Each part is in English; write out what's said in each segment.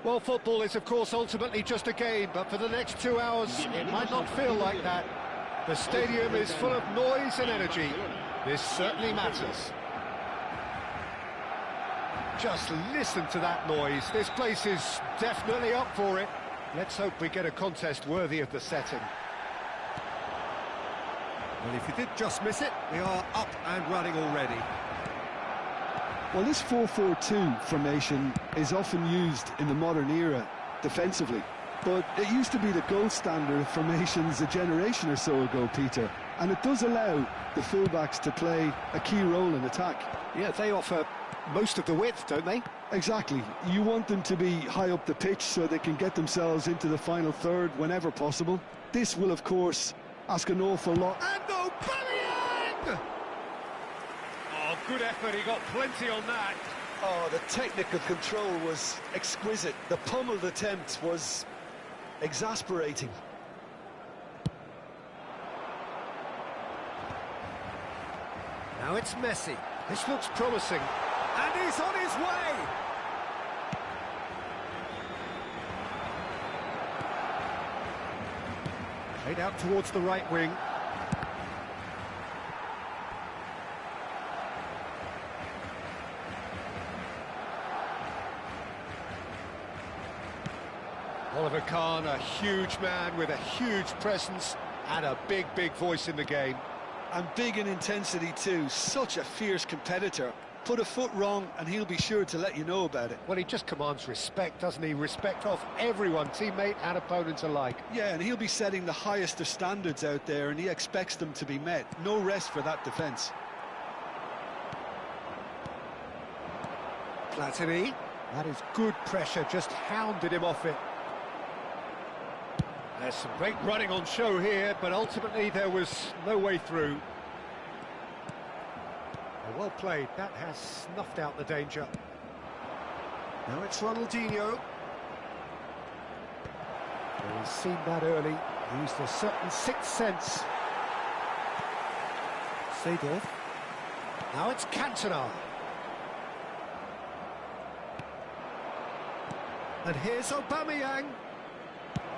Well, football is, of course, ultimately just a game, but for the next 2 hours, it might not feel like that. The stadium is full of noise and energy. This certainly matters. Just listen to that noise. This place is definitely up for it. Let's hope we get a contest worthy of the setting. Well, if you did just miss it, we are up and running already. Well, this 4-4-2 formation is often used in the modern era defensively, but it used to be the gold standard of formations a generation or so ago, Peter, and it does allow the fullbacks to play a key role in attack. Yeah, they offer most of the width, don't they? Exactly. You want them to be high up the pitch so they can get themselves into the final third whenever possible. This will, of course, ask an awful lot. And Aubameyang! Oh, good effort, he got plenty on that. Oh, the technical control was exquisite. The pummeled attempt was exasperating. Now it's Messi. This looks promising. And he's on his way! Played out towards the right wing. Oliver Kahn, a huge man with a huge presence and a big voice in the game. And big in intensity too, such a fierce competitor. Put a foot wrong and he'll be sure to let you know about it. Well, he just commands respect, doesn't he? Respect of everyone, teammate and opponent alike. Yeah, and he'll be setting the highest of standards out there and he expects them to be met. No rest for that defence. Platini, that is good pressure, just hounded him off it. There's some great running on show here, but ultimately there was no way through. Well played, that has snuffed out the danger. Now it's Ronaldinho. Well, he's seen that early, used a certain sixth sense. Seja. Now it's Cantona. And here's Aubameyang.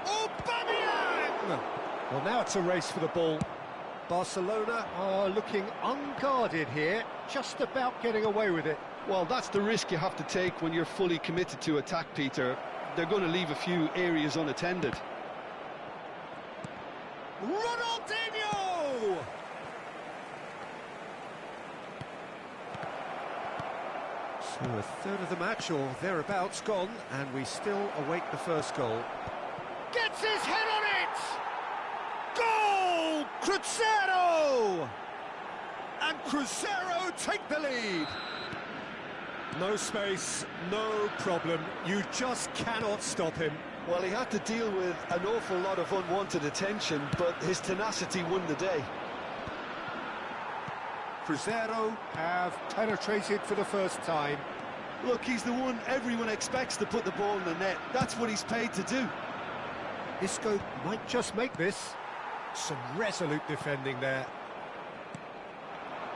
Aubameyang! Well, now it's a race for the ball. Barcelona are looking unguarded here, just about getting away with it. Well, that's the risk you have to take when you're fully committed to attack, Peter. They're going to leave a few areas unattended. Ronaldinho! So a third of the match, or thereabouts, gone, and we still await the first goal. Gets his head on it! Goal! Crescer! And Crescer take the lead. No space, no problem. You just cannot stop him. Well, he had to deal with an awful lot of unwanted attention, but his tenacity won the day. Crescer have penetrated for the first time. Look, he's the one everyone expects to put the ball in the net. That's what he's paid to do. Isco might just make this. Some resolute defending there.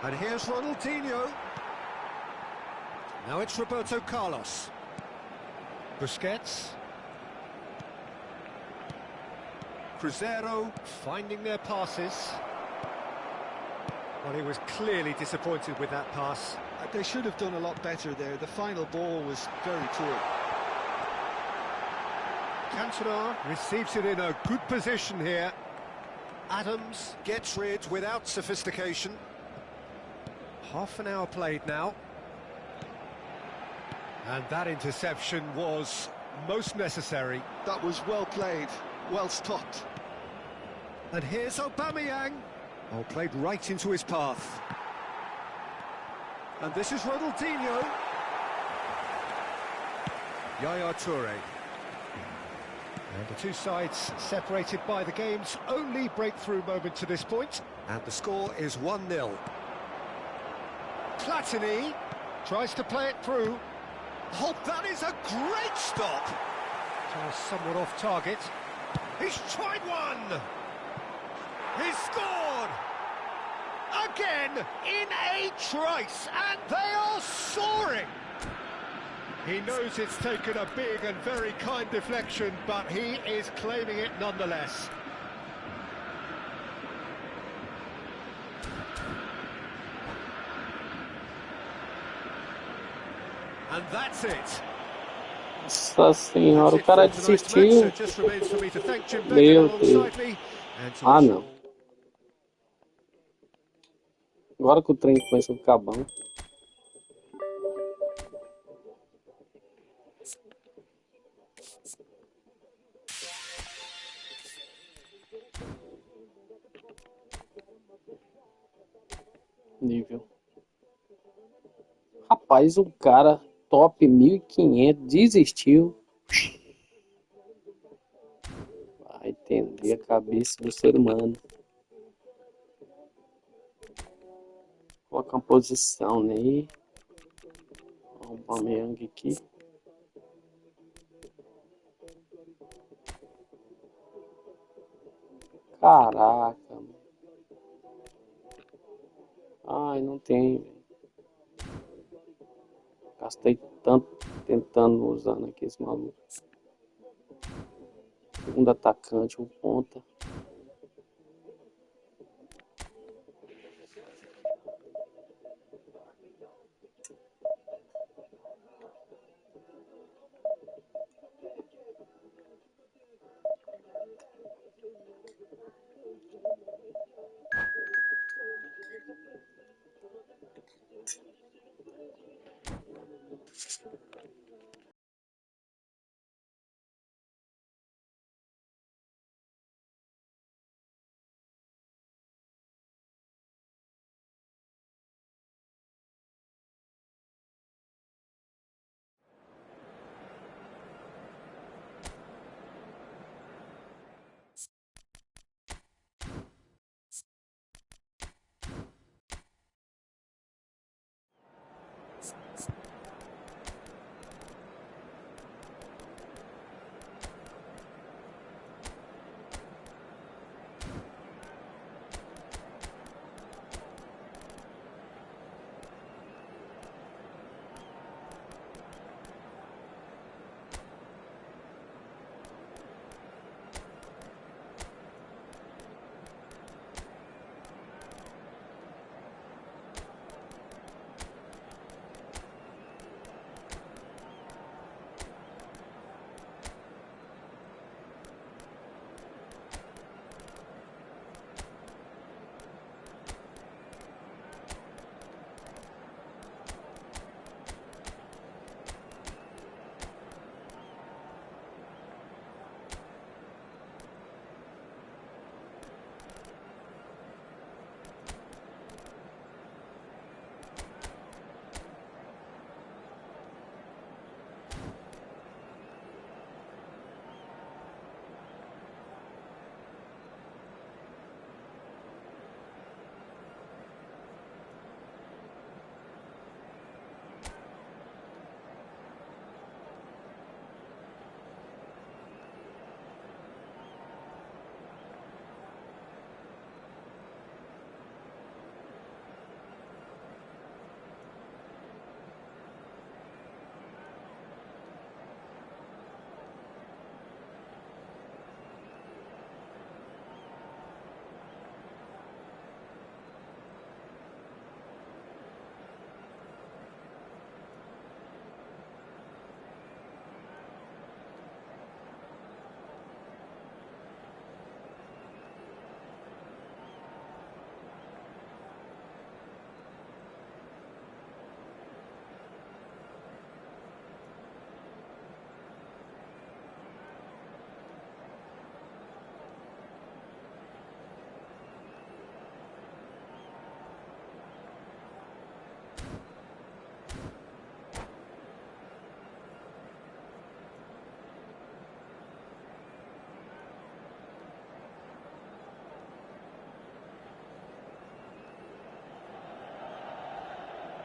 And here's Ronaldinho. Now it's Roberto Carlos. Busquets. Crescer finding their passes. Well, he was clearly disappointed with that pass. They should have done a lot better there. The final ball was very poor. Cantona receives it in a good position here. Adams gets rid without sophistication. Half an hour played now. And that interception was most necessary. That was well played, well stopped. And here's Aubameyang. Oh, played right into his path. And this is Ronaldinho. Yaya Toure. And the two sides separated by the game's only breakthrough moment to this point. And the score is 1-0. Platini tries to play it through. Oh, that is a great stop! Somewhat off target. He's tried one! He's scored! Again, in a trice, and they are soaring! He knows it's taken a big and very kind deflection, but he is claiming it nonetheless. And that's it. Nossa senhora, o cara desistiu. Meu Deus. Ah, não. Agora que o trem começa a ficar bom. Nível. Rapaz, o cara top 1500 desistiu. Vai entender a cabeça do ser humano. Coloca uma posição, né? Vamos para o Meang aqui. Caraca. Ai, não tem. Gastei tanto tentando usando aqui esse maluco. Segundo atacante, um ponta.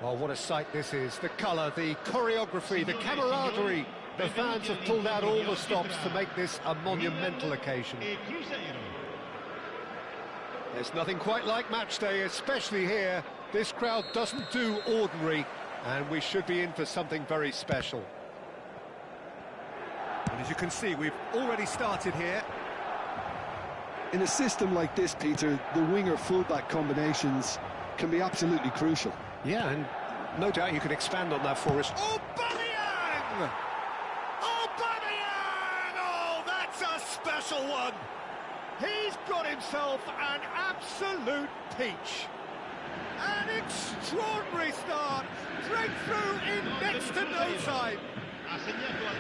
Oh, what a sight this is. The colour, the choreography, the camaraderie. The fans have pulled out all the stops to make this a monumental occasion. There's nothing quite like match day, especially here. This crowd doesn't do ordinary, and we should be in for something very special. And as you can see, we've already started here. In a system like this, Peter, the winger-fullback combinations can be absolutely crucial. Yeah, and no doubt you can expand on that for us. Aubameyang! Aubameyang! Oh, that's a special one! He's got himself an absolute peach. An extraordinary start. Breakthrough in next to no time.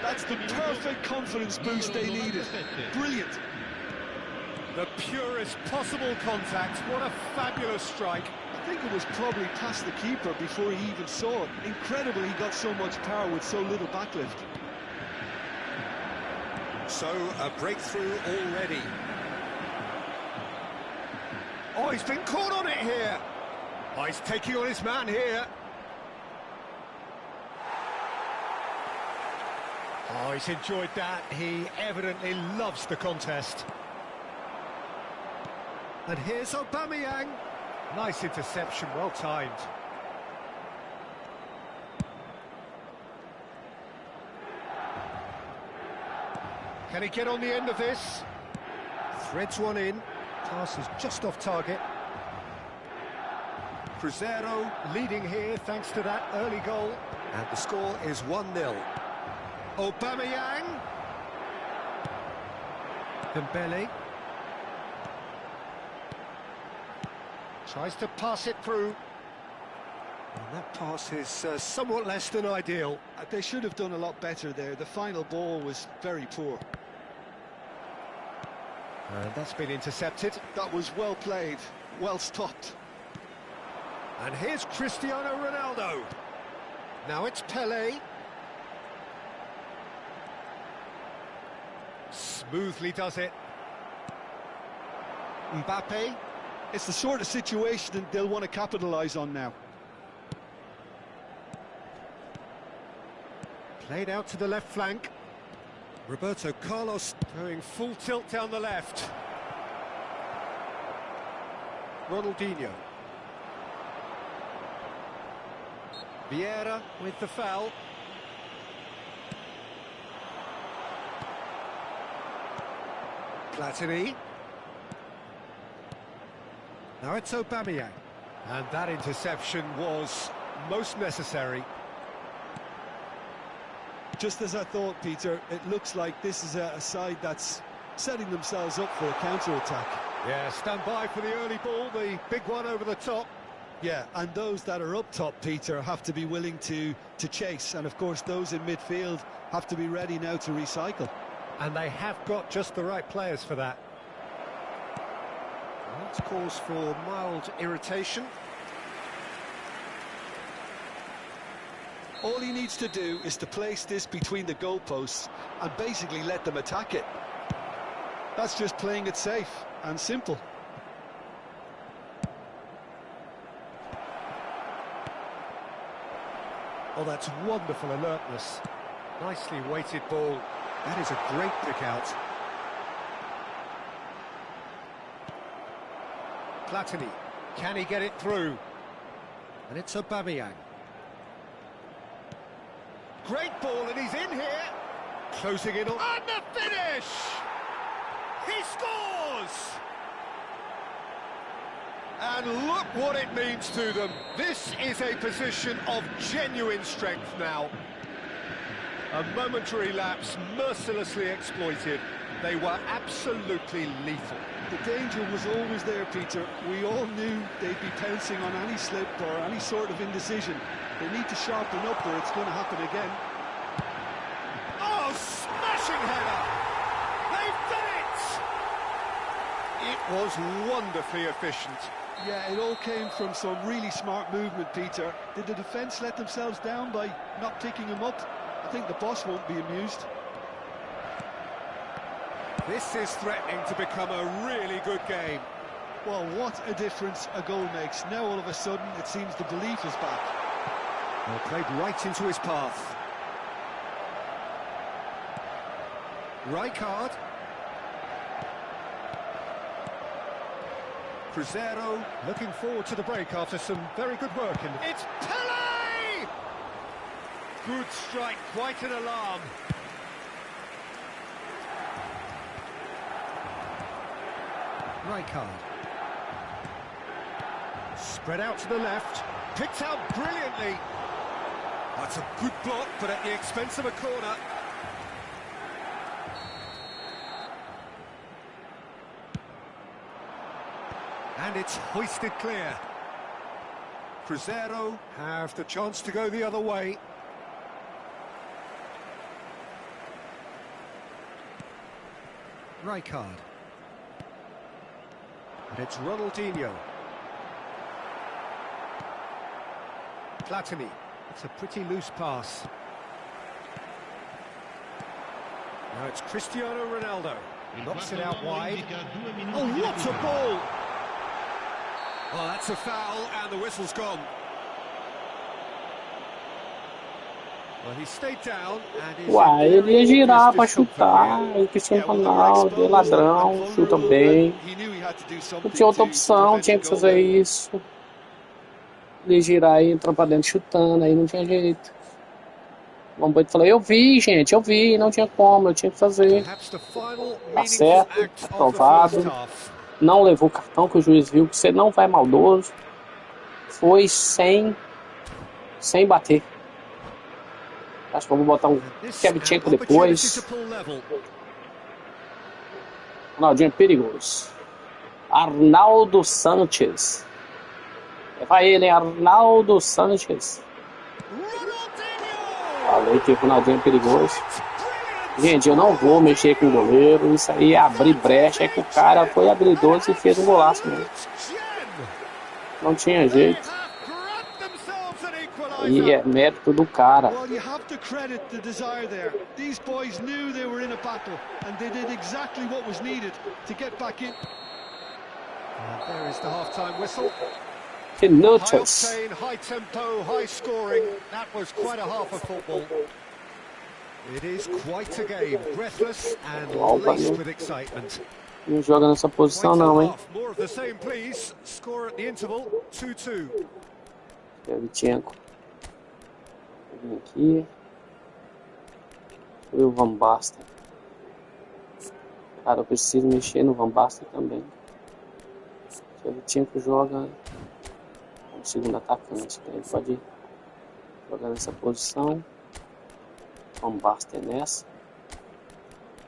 That's the perfect confidence boost they needed. Brilliant. The purest possible contact. What a fabulous strike. I think it was probably past the keeper before he even saw it. Incredible he got so much power with so little backlift. So, a breakthrough already. Oh, he's been caught on it here. Oh, he's taking on his man here. Oh, he's enjoyed that. He evidently loves the contest. And here's Aubameyang. Nice interception, well timed. Can he get on the end of this? Threads one in. Pass is just off target. Cruzeiro leading here thanks to that early goal. And the score is 1-0. Aubameyang. Dembele. Tries to pass it through. And that pass is somewhat less than ideal. They should have done a lot better there. The final ball was very poor. And that's been intercepted. That was well played, well stopped. And here's Cristiano Ronaldo. Now it's Pelé. Smoothly does it. Mbappe. It's the sort of situation that they'll want to capitalise on now. Played out to the left flank. Roberto Carlos going full tilt down the left. Ronaldinho. Vieira with the foul. Platini. Now it's Aubameyang. And that interception was most necessary. Just as I thought, Peter, it looks like this is a side that's setting themselves up for a counter-attack. Yeah, stand by for the early ball, the big one over the top. Yeah, and those that are up top, Peter, have to be willing to chase. And, of course, those in midfield have to be ready now to recycle. And they have got just the right players for that. That's cause for mild irritation. All he needs to do is to place this between the goalposts and basically let them attack it. That's just playing it safe and simple. Oh, that's wonderful alertness. Nicely weighted ball. That is a great pick out. Platini. Can he get it through? And it's Aubameyang. Great ball, and he's in here. Closing in on... And the finish! He scores! And look what it means to them. This is a position of genuine strength now. A momentary lapse, mercilessly exploited. They were absolutely lethal. The danger was always there, Peter. We all knew they'd be pouncing on any slip or any sort of indecision. They need to sharpen up or it's going to happen again. Oh, smashing header! They've done it! It was wonderfully efficient. Yeah, it all came from some really smart movement, Peter. Did the defence let themselves down by not picking him up? I think the boss won't be amused. This is threatening to become a really good game. Well, what a difference a goal makes. Now all of a sudden it seems the belief is back. Well, played right into his path. Rijkaard. Cruzeiro looking forward to the break after some very good work. It's Pelé! Good strike, quite an alarm. Rijkaard. Spread out to the left. Picked out brilliantly. That's a good block, but at the expense of a corner. And it's hoisted clear. Cruzeiro have the chance to go the other way. Rijkaard. And it's Ronaldinho. Platini. It's a pretty loose pass. Now it's Cristiano Ronaldo. He knocks it out wide. Oh, what a ball! Well, that's a foul, and the whistle's gone. Well, he stayed down and Uai, ele ia girar pra chutar. O Cristiano Ronaldo é ladrão, chuta bem. Não tinha outra opção, tinha que fazer isso. Ele ia girar e entrar pra dentro chutando, aí não tinha jeito. O Bomboito falou, eu vi, gente, eu vi, não tinha como, eu tinha que fazer. Tá certo, aprovado. Não levou o cartão, que o juiz viu que você não vai maldoso. Foi sem bater. Acho que eu vou botar um Kevchenko depois. Ronaldinho é perigoso. Arnaldo Sanches. Vai ele, hein? Arnaldo Sanches. Falei que o Ronaldinho é perigoso. Gente, eu não vou mexer com o goleiro. Isso aí é abrir brecha. É que o cara foi habilidoso e fez um golaço mesmo. Não tinha jeito. E é mérito do cara. Well, you have to credit the desire there. These boys knew they were in a battle, and they did exactly what was needed to get back in. And there is the half-time whistle. Que High notas. octane, high tempo, high scoring. That was quite a half of football. It is quite a game, breathless and laced with excitement. Não joga nessa posição não, hein? More of the same, please. Score at the interval, 2-2. Kevchenko. Vem aqui. E o Van Basten. Cara, eu preciso mexer no Van Basten também. Kevchenko joga como segundo atacante. Então ele pode jogar nessa posição. Van Basten nessa.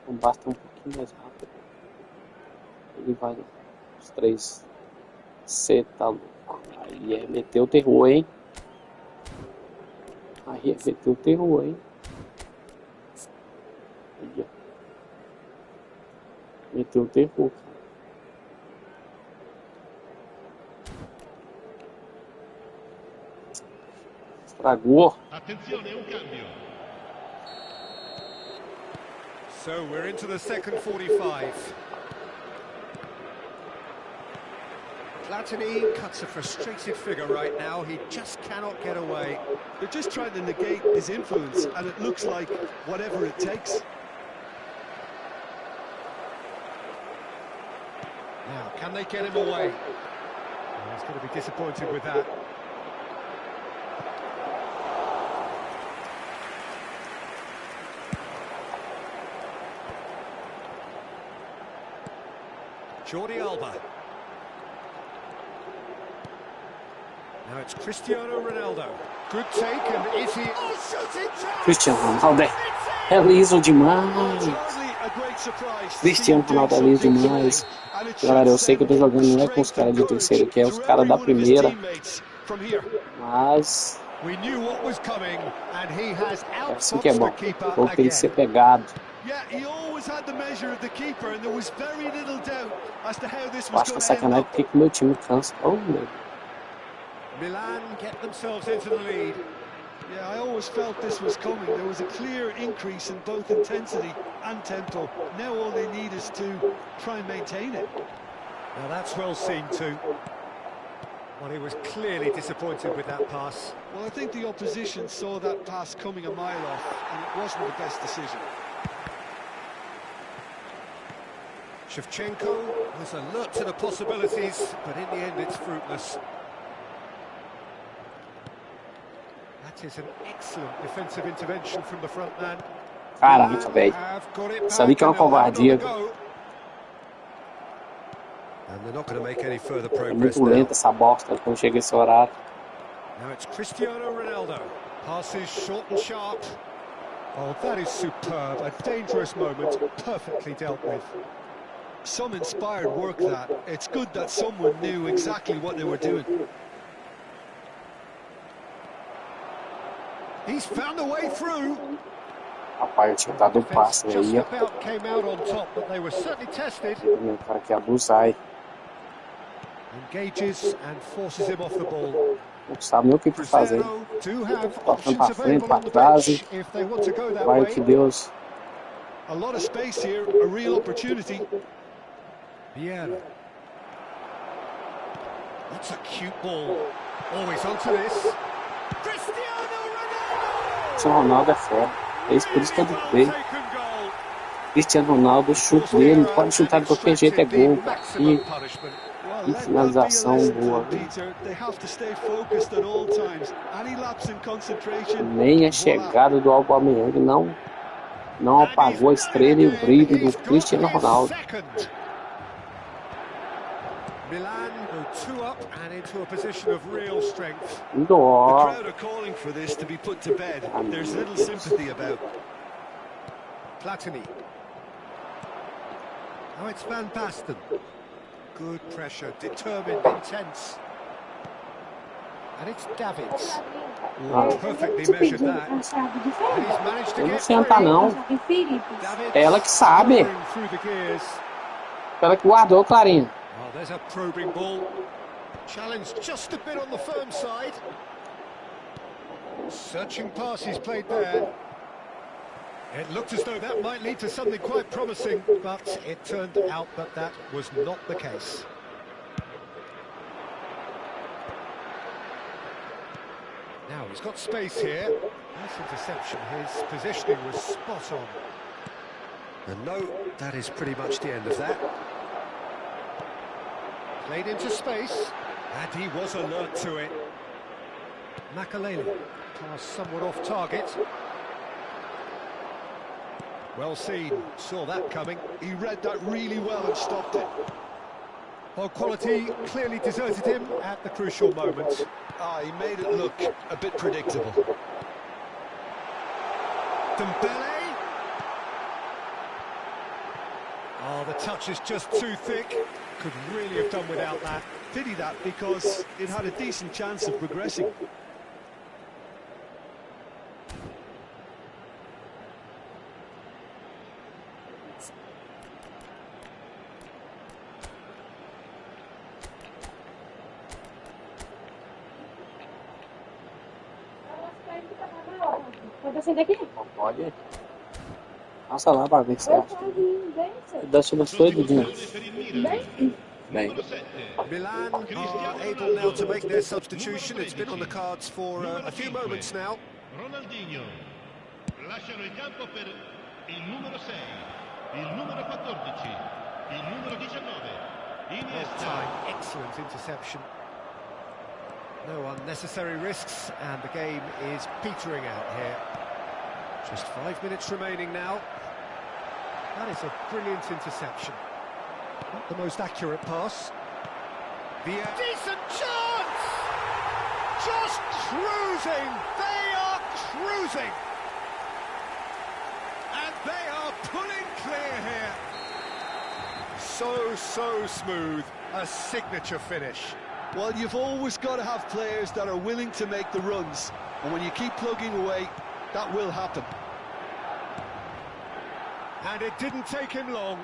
Van Basten um pouquinho mais rápido. Ele vai os três. Cê tá louco. Aí é meter o terror, hein? Aí é meter o terror, hein? Aí, meteu o terror. Estragou. So we're into the second 45. Platini cuts a frustrated figure right now. He just cannot get away. They're just trying to negate his influence, and it looks like whatever it takes. Now, can they get him away? Well, he's going to be disappointed with that. Jordi Alba. Now it's Cristiano Ronaldo. Good take, and is he... Oh, shooting chance! Cristiano Ronaldo é liso demais. Cristiano Ronaldo é liso demais. Galera, eu sei que eu tô jogando não é com os caras de terceiro, que é os caras da primeira. Mas... é assim que é bom. O jogo tem que ser pegado. Eu acho que é sacanagem porque que meu time cansa. Oh, meu. Milan get themselves into the lead. Yeah, I always felt this was coming. There was a clear increase in both intensity and tempo. Now all they need is to try and maintain it. Now that's well seen too. Well, he was clearly disappointed with that pass. Well, I think the opposition saw that pass coming a mile off, and it wasn't the best decision. Shevchenko was alert to the possibilities, but in the end it's fruitless. That is an excellent defensive intervention from the front man. Caraca, velho. Sabia que é uma covardia. And they're not going to make any further É progress muito now. lenta essa bosta quando chega esse horário. Now it's Cristiano Ronaldo. Passes short and sharp. Oh, that is superb. A dangerous moment, perfectly dealt with. Some inspired work that. It's good that someone knew exactly what they were doing. He's found a way through. Rapaz, eu tinha dado um passe Just aí, ó. about came out on top, but they were certainly tested. O cara quer abusar aí. Engages and forces him off the ball. Não sabe nem o que fazer. Cruzeiro do have Tocando options pra frente, available pra on the trás. bench if they want to go that Vai way. que Deus. A lot of space here, a real opportunity. Vieira. That's a cute ball. Always onto this. Cristiano Ronaldo! Cristiano Ronaldo é fera. É isso, por isso que eu digo. Taken goal. Cristiano Ronaldo, o chute dele, pode chutar de qualquer jeito, é gol, cara. E Well, Que let that be a finalização lesson to boa, them, viu? Peter. They have to stay focused at all times. Any lapse in concentration. nem a chegada do Aubameyang não apagou a estrela e o brilho do Cristiano Ronaldo. Milan go 2 up and into a position of real strength. The Dó. crowd are calling for this to be put to bed. There's little sympathy about. Platini. Now it's Van Basten. Good pressure, determined, intense. And it's Davids. Ah. Perfectly measured that. And he's managed to Eu não get sei andar, não. Davids Ela que sabe. powering through the gears. Ela que guardou, Clarinha. Oh, there's a probing ball. Challenge just a bit on the firm side. Searching pass he's played there. It looked as though that might lead to something quite promising, but it turned out that that was not the case. Now he's got space here. Nice interception. His positioning was spot on. And no, that is pretty much the end of that. Played into space, and he was alert to it. Makaleli, pass somewhat off target. Well seen, saw that coming. He read that really well and stopped it. Well, quality clearly deserted him at the crucial moment. He made it look a bit predictable. Dembele. Oh, the touch is just too thick. Could really have done without that. Pity that, because it had a decent chance of progressing. Pode acender aqui? Pode. Passa lá para ver o que você acha. Dá sua doidinha. Bem. Milan are able now to make their substitution. It's been on the cards for a few moments now. Ronaldinho. Lasciano il campo per il numero 6, il numero 14, il numero 19. Well timed, excellent interception. No unnecessary risks, and the game is petering out here. Just 5 minutes remaining now. That is a brilliant interception. Not the most accurate pass. Decent chance! Just cruising! They are cruising! And they are pulling clear here. So smooth. A signature finish. Well, you've always got to have players that are willing to make the runs. And when you keep plugging away, that will happen. And it didn't take him long.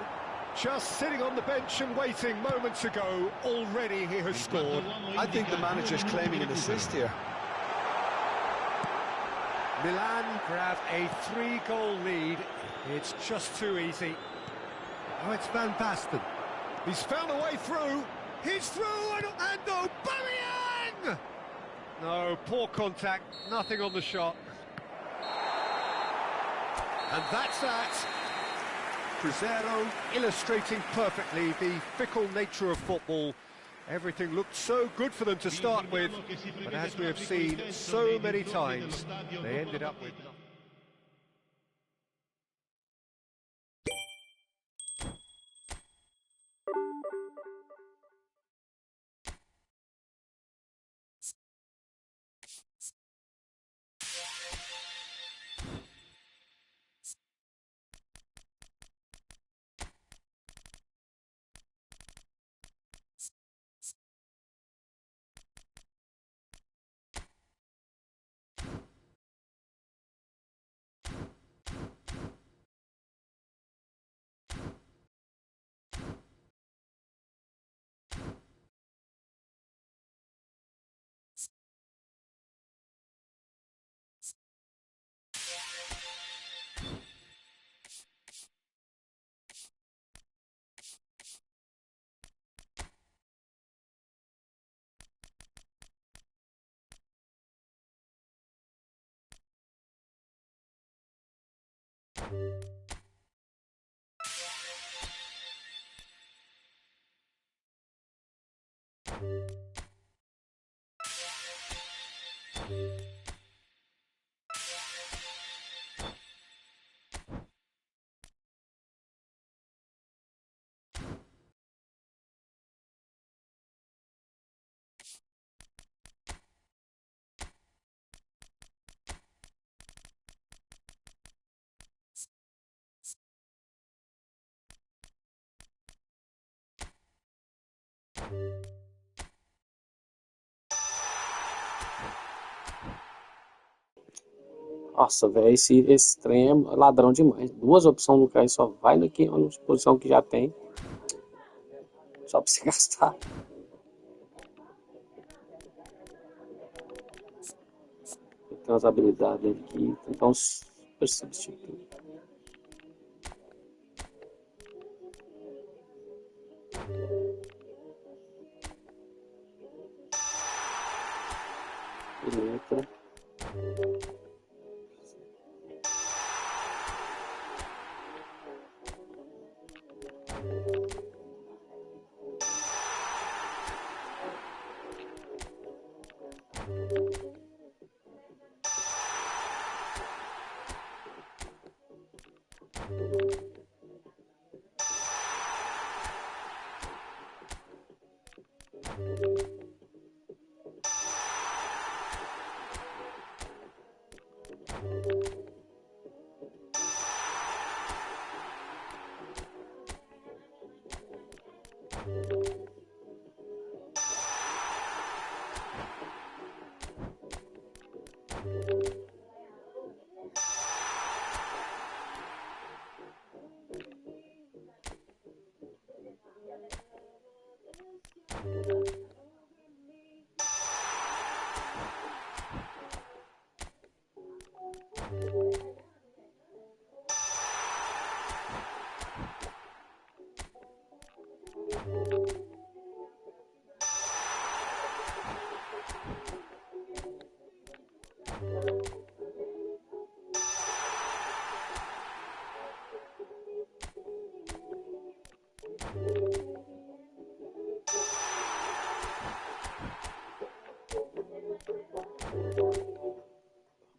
Just sitting on the bench and waiting moments ago, already he has scored. I think the manager's claiming an assist here. Milan grab a 3-goal lead. It's just too easy. Oh, it's Van Basten. He's found a way through. He's through and Aubameyang! No, poor contact, nothing on the shot. And that's that. Cruzeiro illustrating perfectly the fickle nature of football. Everything looked so good for them to start with, but as we have seen so many times, they ended up with Nossa, velho, esse trem é ladrão demais. Duas opções do cara, só vai na posição que já tem. Só pra se gastar. Tem umas habilidades dele aqui. Então, super substituto. Letra.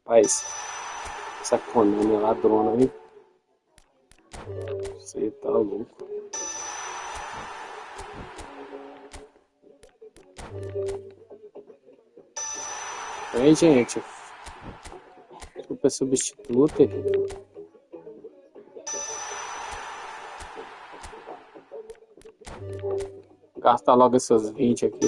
Rapaz, essa Konami é ladrona, hein? Você tá louco. Aí, gente. Super substituto. Gasta logo esses 20 aqui.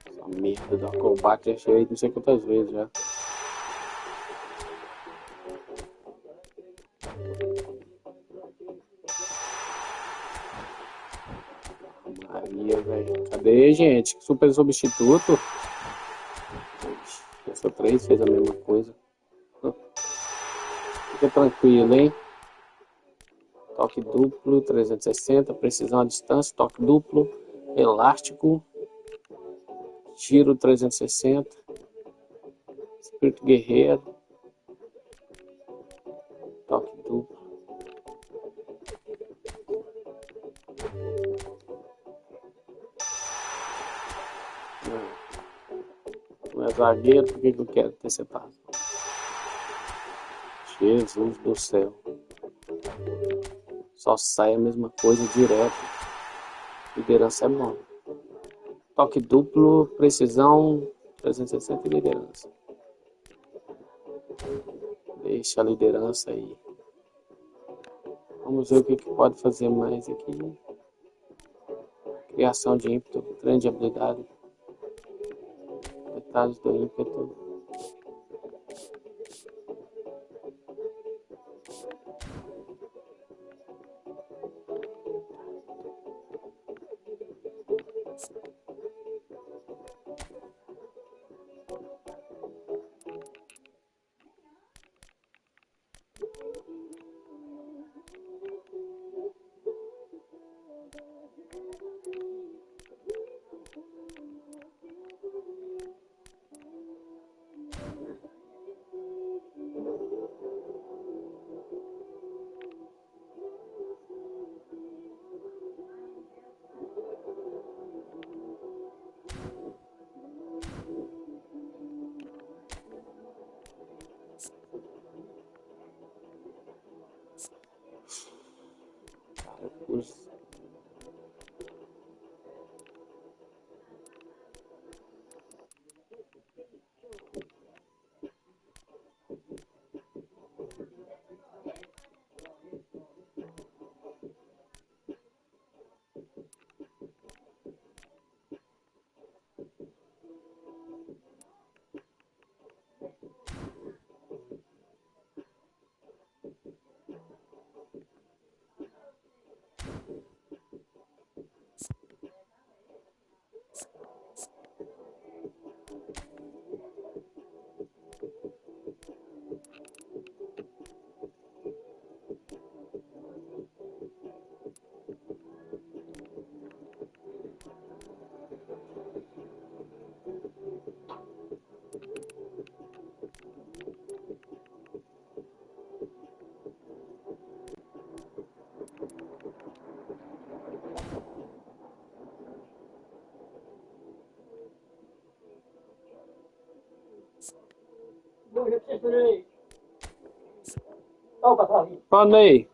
Essa merda do combate achei não sei quantas vezes já. Maria, velho. Cadê, gente? Super substituto. Essa 3 fez a mesma coisa. Fica tranquilo, hein? Toque duplo, 360, precisão à distância, toque duplo, elástico, tiro 360, espírito guerreiro, toque duplo. Não é zagueiro, por que eu quero ter separado? Jesus do céu. Só sai a mesma coisa direto. Liderança é bom. Toque duplo, precisão, 360 e liderança. Deixa a liderança aí. Vamos ver o que pode fazer mais aqui. Criação de ímpeto, grande habilidade. Detalhes do ímpeto. amigos. Fala aí.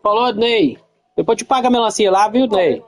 Falou, Ney. Depois te paga a melancia lá, viu, Ney?